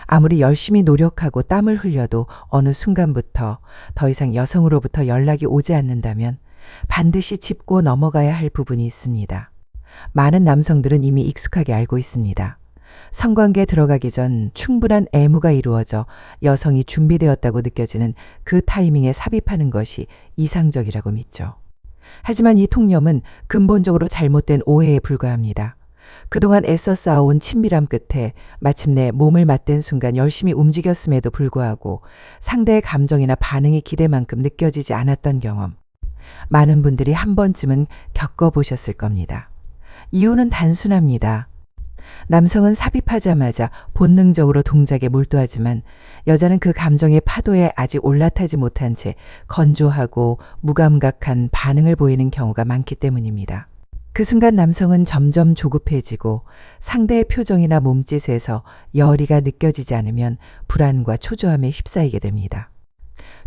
아무리 열심히 노력하고 땀을 흘려도 어느 순간부터 더 이상 여성으로부터 연락이 오지 않는다면 반드시 짚고 넘어가야 할 부분이 있습니다. 많은 남성들은 이미 익숙하게 알고 있습니다. 성관계에 들어가기 전 충분한 애무가 이루어져 여성이 준비되었다고 느껴지는 그 타이밍에 삽입하는 것이 이상적이라고 믿죠. 하지만 이 통념은 근본적으로 잘못된 오해에 불과합니다. 그동안 애써 쌓아온 친밀함 끝에 마침내 몸을 맞댄 순간 열심히 움직였음에도 불구하고 상대의 감정이나 반응이 기대만큼 느껴지지 않았던 경험. 많은 분들이 한 번쯤은 겪어보셨을 겁니다. 이유는 단순합니다. 남성은 삽입하자마자 본능적으로 동작에 몰두하지만 여자는 그 감정의 파도에 아직 올라타지 못한 채 건조하고 무감각한 반응을 보이는 경우가 많기 때문입니다. 그 순간 남성은 점점 조급해지고 상대의 표정이나 몸짓에서 열의가 느껴지지 않으면 불안과 초조함에 휩싸이게 됩니다.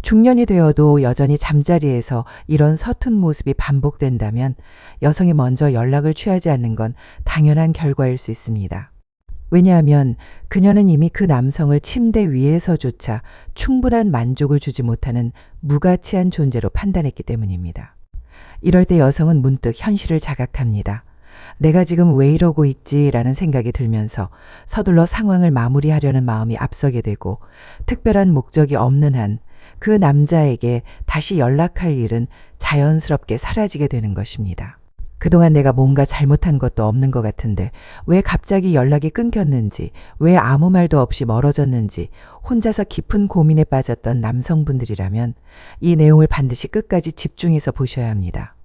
중년이 되어도 여전히 잠자리에서 이런 서툰 모습이 반복된다면 여성이 먼저 연락을 취하지 않는 건 당연한 결과일 수 있습니다. 왜냐하면 그녀는 이미 그 남성을 침대 위에서조차 충분한 만족을 주지 못하는 무가치한 존재로 판단했기 때문입니다. 이럴 때 여성은 문득 현실을 자각합니다. 내가 지금 왜 이러고 있지라는 생각이 들면서 서둘러 상황을 마무리하려는 마음이 앞서게 되고 특별한 목적이 없는 한 그 남자에게 다시 연락할 일은 자연스럽게 사라지게 되는 것입니다. 그동안 내가 뭔가 잘못한 것도 없는 것 같은데 왜 갑자기 연락이 끊겼는지, 왜 아무 말도 없이 멀어졌는지 혼자서 깊은 고민에 빠졌던 남성분들이라면 이 내용을 반드시 끝까지 집중해서 보셔야 합니다.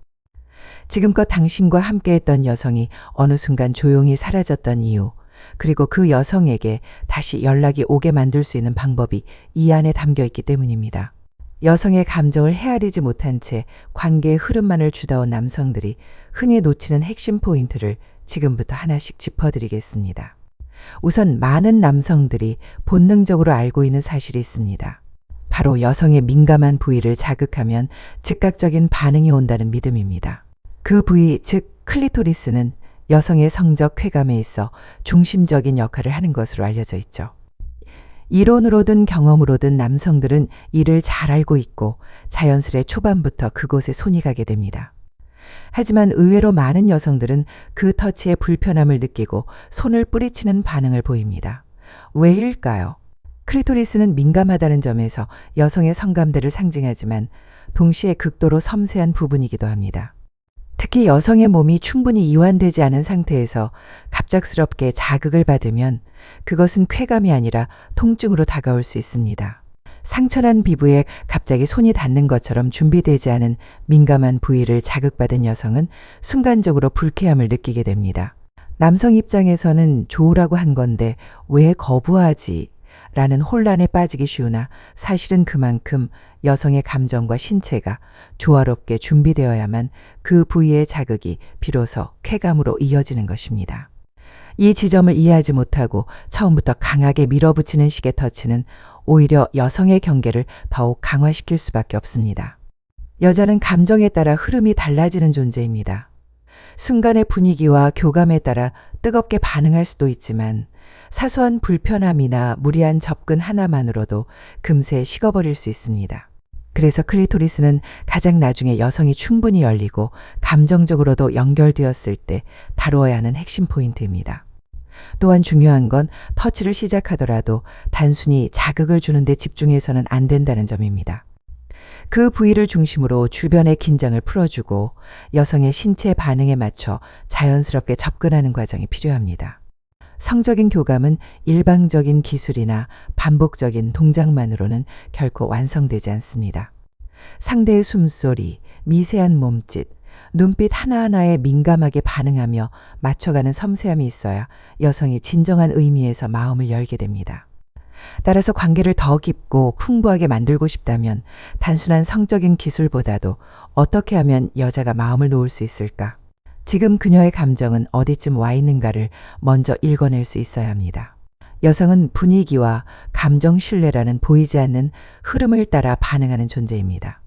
지금껏 당신과 함께했던 여성이 어느 순간 조용히 사라졌던 이유, 그리고 그 여성에게 다시 연락이 오게 만들 수 있는 방법이 이 안에 담겨 있기 때문입니다. 여성의 감정을 헤아리지 못한 채 관계의 흐름만을 주다온 남성들이 흔히 놓치는 핵심 포인트를 지금부터 하나씩 짚어드리겠습니다. 우선 많은 남성들이 본능적으로 알고 있는 사실이 있습니다. 바로 여성의 민감한 부위를 자극하면 즉각적인 반응이 온다는 믿음입니다. 그 부위, 즉 클리토리스는 여성의 성적 쾌감에 있어 중심적인 역할을 하는 것으로 알려져 있죠. 이론으로든 경험으로든 남성들은 이를 잘 알고 있고 자연스레 초반부터 그곳에 손이 가게 됩니다. 하지만 의외로 많은 여성들은 그 터치에 불편함을 느끼고 손을 뿌리치는 반응을 보입니다. 왜일까요? 클리토리스는 민감하다는 점에서 여성의 성감대를 상징하지만 동시에 극도로 섬세한 부분이기도 합니다. 특히 여성의 몸이 충분히 이완되지 않은 상태에서 갑작스럽게 자극을 받으면 그것은 쾌감이 아니라 통증으로 다가올 수 있습니다. 상처난 피부에 갑자기 손이 닿는 것처럼 준비되지 않은 민감한 부위를 자극받은 여성은 순간적으로 불쾌함을 느끼게 됩니다. 남성 입장에서는 좋으라고 한 건데 왜 거부하지? 라는 혼란에 빠지기 쉬우나 사실은 그만큼 여성의 감정과 신체가 조화롭게 준비되어야만 그 부위의 자극이 비로소 쾌감으로 이어지는 것입니다. 이 지점을 이해하지 못하고 처음부터 강하게 밀어붙이는 식의 터치는 오히려 여성의 경계를 더욱 강화시킬 수밖에 없습니다. 여자는 감정에 따라 흐름이 달라지는 존재입니다. 순간의 분위기와 교감에 따라 뜨겁게 반응할 수도 있지만 사소한 불편함이나 무리한 접근 하나만으로도 금세 식어버릴 수 있습니다. 그래서 클리토리스는 가장 나중에 여성이 충분히 열리고 감정적으로도 연결되었을 때 다루어야 하는 핵심 포인트입니다. 또한 중요한 건 터치를 시작하더라도 단순히 자극을 주는 데 집중해서는 안 된다는 점입니다. 그 부위를 중심으로 주변의 긴장을 풀어주고 여성의 신체 반응에 맞춰 자연스럽게 접근하는 과정이 필요합니다. 성적인 교감은 일방적인 기술이나 반복적인 동작만으로는 결코 완성되지 않습니다. 상대의 숨소리, 미세한 몸짓, 눈빛 하나하나에 민감하게 반응하며 맞춰가는 섬세함이 있어야 여성이 진정한 의미에서 마음을 열게 됩니다. 따라서 관계를 더 깊고 풍부하게 만들고 싶다면 단순한 성적인 기술보다도 어떻게 하면 여자가 마음을 놓을 수 있을까? 지금 그녀의 감정은 어디쯤 와 있는가를 먼저 읽어낼 수 있어야 합니다. 여성은 분위기와 감정 신뢰라는 보이지 않는 흐름을 따라 반응하는 존재입니다.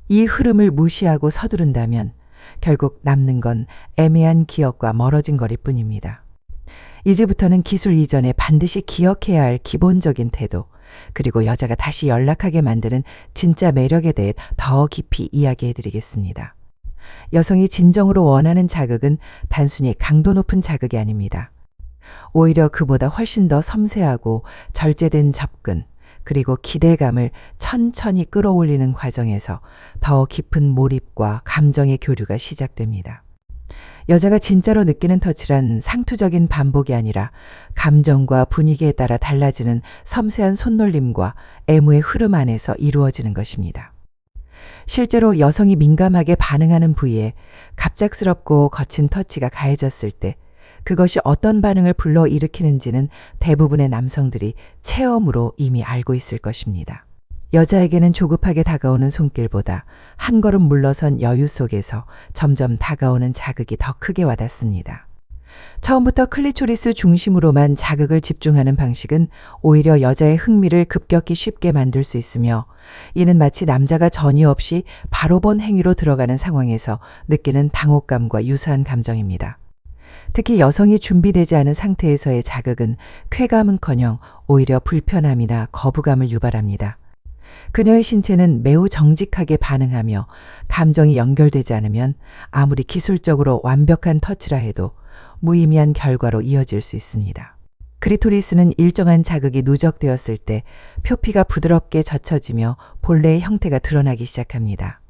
이 흐름을 무시하고 서두른다면 결국 남는 건 애매한 기억과 멀어진 거리뿐입니다. 이제부터는 기술 이전에 반드시 기억해야 할 기본적인 태도, 그리고 여자가 다시 연락하게 만드는 진짜 매력에 대해 더 깊이 이야기해 드리겠습니다. 여성이 진정으로 원하는 자극은 단순히 강도 높은 자극이 아닙니다. 오히려 그보다 훨씬 더 섬세하고 절제된 접근, 그리고 기대감을 천천히 끌어올리는 과정에서 더 깊은 몰입과 감정의 교류가 시작됩니다. 여자가 진짜로 느끼는 터치란 상투적인 반복이 아니라 감정과 분위기에 따라 달라지는 섬세한 손놀림과 애무의 흐름 안에서 이루어지는 것입니다. 실제로 여성이 민감하게 반응하는 부위에 갑작스럽고 거친 터치가 가해졌을 때 그것이 어떤 반응을 불러일으키는지는 대부분의 남성들이 체험으로 이미 알고 있을 것입니다. 여자에게는 조급하게 다가오는 손길보다 한 걸음 물러선 여유 속에서 점점 다가오는 자극이 더 크게 와닿습니다. 처음부터 클리토리스 중심으로만 자극을 집중하는 방식은 오히려 여자의 흥미를 급격히 쉽게 만들 수 있으며, 이는 마치 남자가 전이 없이 바로 본 행위로 들어가는 상황에서 느끼는 당혹감과 유사한 감정입니다. 특히 여성이 준비되지 않은 상태에서의 자극은 쾌감은커녕 오히려 불편함이나 거부감을 유발합니다. 그녀의 신체는 매우 정직하게 반응하며 감정이 연결되지 않으면 아무리 기술적으로 완벽한 터치라 해도 무의미한 결과로 이어질 수 있습니다. 클리토리스는 일정한 자극이 누적되었을 때 표피가 부드럽게 젖혀지며 본래의 형태가 드러나기 시작합니다.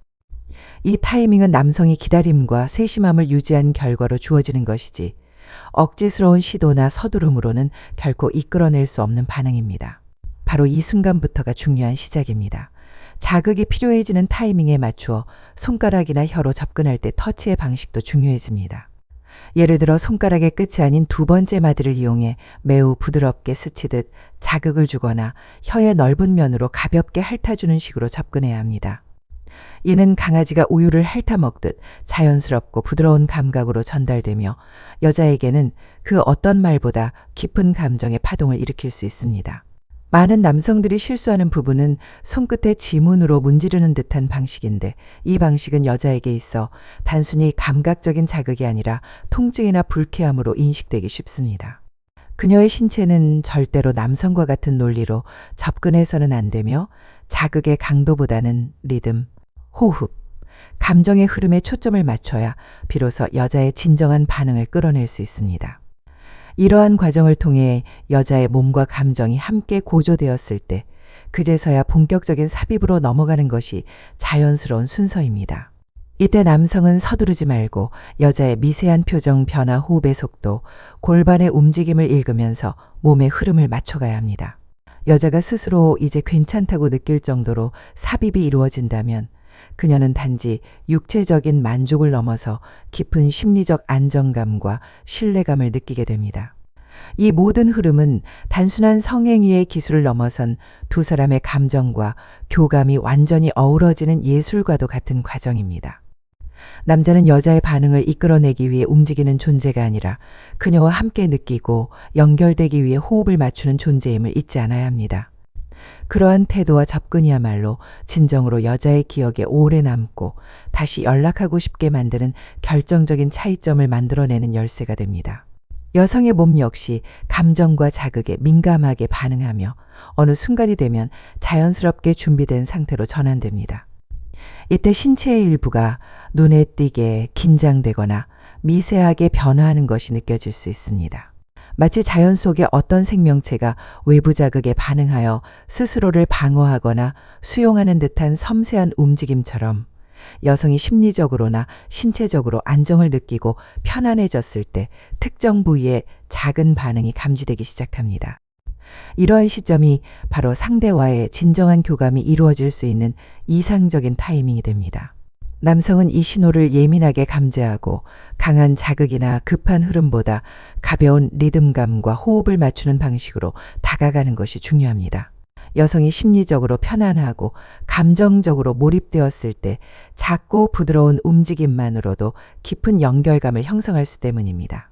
이 타이밍은 남성이 기다림과 세심함을 유지한 결과로 주어지는 것이지, 억지스러운 시도나 서두름으로는 결코 이끌어낼 수 없는 반응입니다. 바로 이 순간부터가 중요한 시작입니다. 자극이 필요해지는 타이밍에 맞추어 손가락이나 혀로 접근할 때 터치의 방식도 중요해집니다. 예를 들어 손가락의 끝이 아닌 두 번째 마디를 이용해 매우 부드럽게 스치듯 자극을 주거나 혀의 넓은 면으로 가볍게 핥아주는 식으로 접근해야 합니다. 이는 강아지가 우유를 핥아먹듯 자연스럽고 부드러운 감각으로 전달되며 여자에게는 그 어떤 말보다 깊은 감정의 파동을 일으킬 수 있습니다. 많은 남성들이 실수하는 부분은 손끝에 지문으로 문지르는 듯한 방식인데, 이 방식은 여자에게 있어 단순히 감각적인 자극이 아니라 통증이나 불쾌함으로 인식되기 쉽습니다. 그녀의 신체는 절대로 남성과 같은 논리로 접근해서는 안 되며, 자극의 강도보다는 리듬, 호흡, 감정의 흐름에 초점을 맞춰야 비로소 여자의 진정한 반응을 끌어낼 수 있습니다. 이러한 과정을 통해 여자의 몸과 감정이 함께 고조되었을 때 그제서야 본격적인 삽입으로 넘어가는 것이 자연스러운 순서입니다. 이때 남성은 서두르지 말고 여자의 미세한 표정 변화, 호흡의 속도, 골반의 움직임을 읽으면서 몸의 흐름을 맞춰가야 합니다. 여자가 스스로 이제 괜찮다고 느낄 정도로 삽입이 이루어진다면 그녀는 단지 육체적인 만족을 넘어서 깊은 심리적 안정감과 신뢰감을 느끼게 됩니다. 이 모든 흐름은 단순한 성행위의 기술을 넘어선 두 사람의 감정과 교감이 완전히 어우러지는 예술과도 같은 과정입니다. 남자는 여자의 반응을 이끌어내기 위해 움직이는 존재가 아니라 그녀와 함께 느끼고 연결되기 위해 호흡을 맞추는 존재임을 잊지 않아야 합니다. 그러한 태도와 접근이야말로 진정으로 여자의 기억에 오래 남고 다시 연락하고 싶게 만드는 결정적인 차이점을 만들어내는 열쇠가 됩니다. 여성의 몸 역시 감정과 자극에 민감하게 반응하며 어느 순간이 되면 자연스럽게 준비된 상태로 전환됩니다. 이때 신체의 일부가 눈에 띄게 긴장되거나 미세하게 변화하는 것이 느껴질 수 있습니다. 마치 자연 속의 어떤 생명체가 외부 자극에 반응하여 스스로를 방어하거나 수용하는 듯한 섬세한 움직임처럼, 여성이 심리적으로나 신체적으로 안정을 느끼고 편안해졌을 때 특정 부위에 작은 반응이 감지되기 시작합니다. 이러한 시점이 바로 상대와의 진정한 교감이 이루어질 수 있는 이상적인 타이밍이 됩니다. 남성은 이 신호를 예민하게 감지하고 강한 자극이나 급한 흐름보다 가벼운 리듬감과 호흡을 맞추는 방식으로 다가가는 것이 중요합니다. 여성이 심리적으로 편안하고 감정적으로 몰입되었을 때 작고 부드러운 움직임만으로도 깊은 연결감을 형성할 수 때문입니다.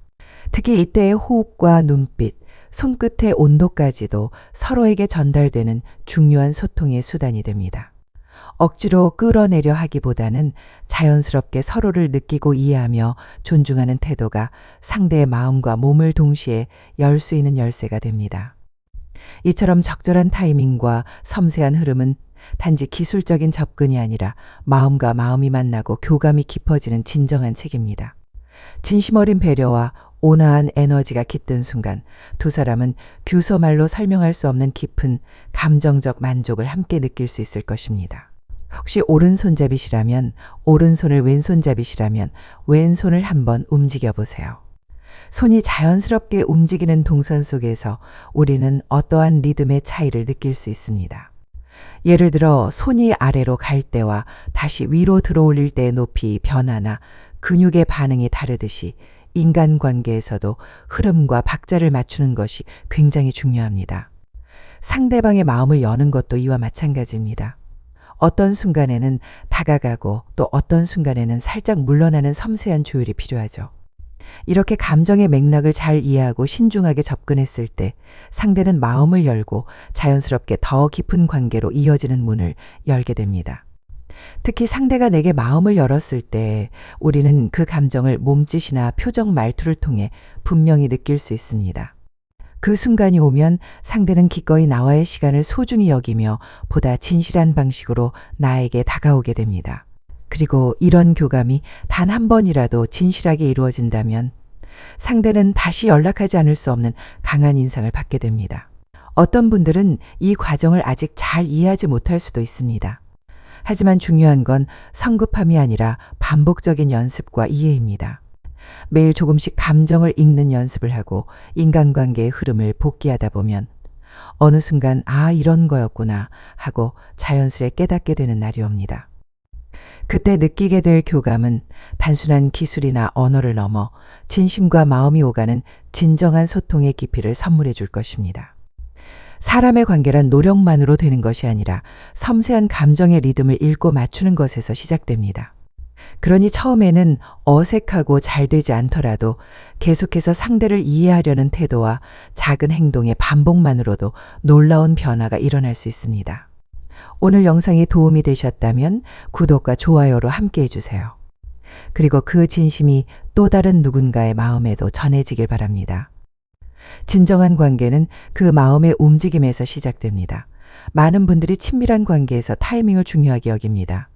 특히 이때의 호흡과 눈빛, 손끝의 온도까지도 서로에게 전달되는 중요한 소통의 수단이 됩니다. 억지로 끌어내려 하기보다는 자연스럽게 서로를 느끼고 이해하며 존중하는 태도가 상대의 마음과 몸을 동시에 열 수 있는 열쇠가 됩니다. 이처럼 적절한 타이밍과 섬세한 흐름은 단지 기술적인 접근이 아니라 마음과 마음이 만나고 교감이 깊어지는 진정한 책입니다. 진심 어린 배려와 온화한 에너지가 깃든 순간 두 사람은 규서말로 설명할 수 없는 깊은 감정적 만족을 함께 느낄 수 있을 것입니다. 혹시 오른손잡이시라면 오른손을 왼손잡이시라면 왼손을 한번 움직여 보세요. 손이 자연스럽게 움직이는 동선 속에서 우리는 어떠한 리듬의 차이를 느낄 수 있습니다. 예를 들어 손이 아래로 갈 때와 다시 위로 들어올릴 때의 높이 변화나 근육의 반응이 다르듯이 인간관계에서도 흐름과 박자를 맞추는 것이 굉장히 중요합니다. 상대방의 마음을 여는 것도 이와 마찬가지입니다. 어떤 순간에는 다가가고 또 어떤 순간에는 살짝 물러나는 섬세한 조율이 필요하죠. 이렇게 감정의 맥락을 잘 이해하고 신중하게 접근했을 때 상대는 마음을 열고 자연스럽게 더 깊은 관계로 이어지는 문을 열게 됩니다. 특히 상대가 내게 마음을 열었을 때 우리는 그 감정을 몸짓이나 표정 말투를 통해 분명히 느낄 수 있습니다. 그 순간이 오면 상대는 기꺼이 나와의 시간을 소중히 여기며 보다 진실한 방식으로 나에게 다가오게 됩니다. 그리고 이런 교감이 단 한 번이라도 진실하게 이루어진다면 상대는 다시 연락하지 않을 수 없는 강한 인상을 받게 됩니다. 어떤 분들은 이 과정을 아직 잘 이해하지 못할 수도 있습니다. 하지만 중요한 건 성급함이 아니라 반복적인 연습과 이해입니다. 매일 조금씩 감정을 읽는 연습을 하고 인간관계의 흐름을 복귀하다 보면 어느 순간 이런 거였구나 하고 자연스레 깨닫게 되는 날이 옵니다. 그때 느끼게 될 교감은 단순한 기술이나 언어를 넘어 진심과 마음이 오가는 진정한 소통의 깊이를 선물해 줄 것입니다. 사람의 관계란 노력만으로 되는 것이 아니라 섬세한 감정의 리듬을 읽고 맞추는 것에서 시작됩니다. 그러니 처음에는 어색하고 잘 되지 않더라도 계속해서 상대를 이해하려는 태도와 작은 행동의 반복만으로도 놀라운 변화가 일어날 수 있습니다. 오늘 영상이 도움이 되셨다면 구독과 좋아요로 함께 해주세요. 그리고 그 진심이 또 다른 누군가의 마음에도 전해지길 바랍니다. 진정한 관계는 그 마음의 움직임에서 시작됩니다. 많은 분들이 친밀한 관계에서 타이밍을 중요하게 여깁니다.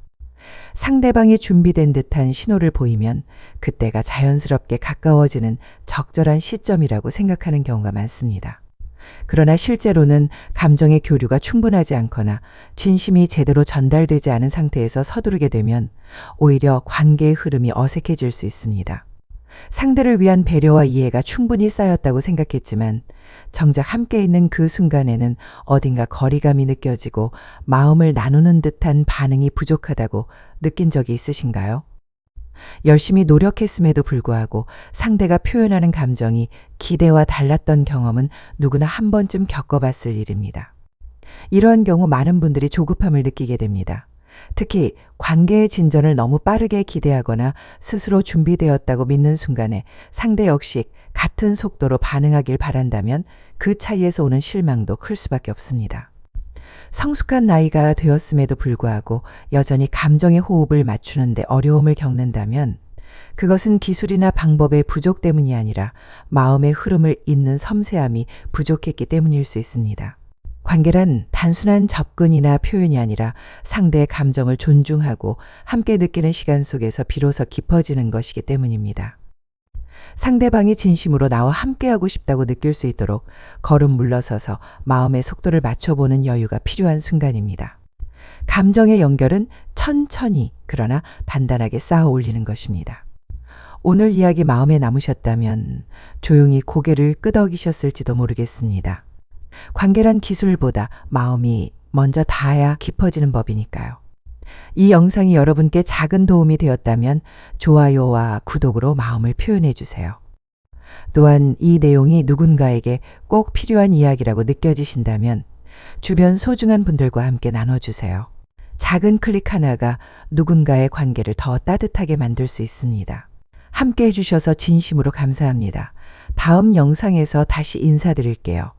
상대방이 준비된 듯한 신호를 보이면 그때가 자연스럽게 가까워지는 적절한 시점이라고 생각하는 경우가 많습니다. 그러나 실제로는 감정의 교류가 충분하지 않거나 진심이 제대로 전달되지 않은 상태에서 서두르게 되면 오히려 관계의 흐름이 어색해질 수 있습니다. 상대를 위한 배려와 이해가 충분히 쌓였다고 생각했지만 정작 함께 있는 그 순간에는 어딘가 거리감이 느껴지고 마음을 나누는 듯한 반응이 부족하다고 느낀 적이 있으신가요? 열심히 노력했음에도 불구하고 상대가 표현하는 감정이 기대와 달랐던 경험은 누구나 한 번쯤 겪어봤을 일입니다. 이러한 경우 많은 분들이 조급함을 느끼게 됩니다. 특히 관계의 진전을 너무 빠르게 기대하거나 스스로 준비되었다고 믿는 순간에 상대 역시 같은 속도로 반응하길 바란다면 그 차이에서 오는 실망도 클 수밖에 없습니다. 성숙한 나이가 되었음에도 불구하고 여전히 감정의 호흡을 맞추는데 어려움을 겪는다면 그것은 기술이나 방법의 부족 때문이 아니라 마음의 흐름을 잇는 섬세함이 부족했기 때문일 수 있습니다. 관계란 단순한 접근이나 표현이 아니라 상대의 감정을 존중하고 함께 느끼는 시간 속에서 비로소 깊어지는 것이기 때문입니다. 상대방이 진심으로 나와 함께하고 싶다고 느낄 수 있도록 걸음 물러서서 마음의 속도를 맞춰보는 여유가 필요한 순간입니다. 감정의 연결은 천천히 그러나 단단하게 쌓아 올리는 것입니다. 오늘 이야기 마음에 남으셨다면 조용히 고개를 끄덕이셨을지도 모르겠습니다. 관계란 기술보다 마음이 먼저 닿아야 깊어지는 법이니까요. 이 영상이 여러분께 작은 도움이 되었다면 좋아요와 구독으로 마음을 표현해 주세요. 또한 이 내용이 누군가에게 꼭 필요한 이야기라고 느껴지신다면 주변 소중한 분들과 함께 나눠주세요. 작은 클릭 하나가 누군가의 관계를 더 따뜻하게 만들 수 있습니다. 함께 해주셔서 진심으로 감사합니다. 다음 영상에서 다시 인사드릴게요.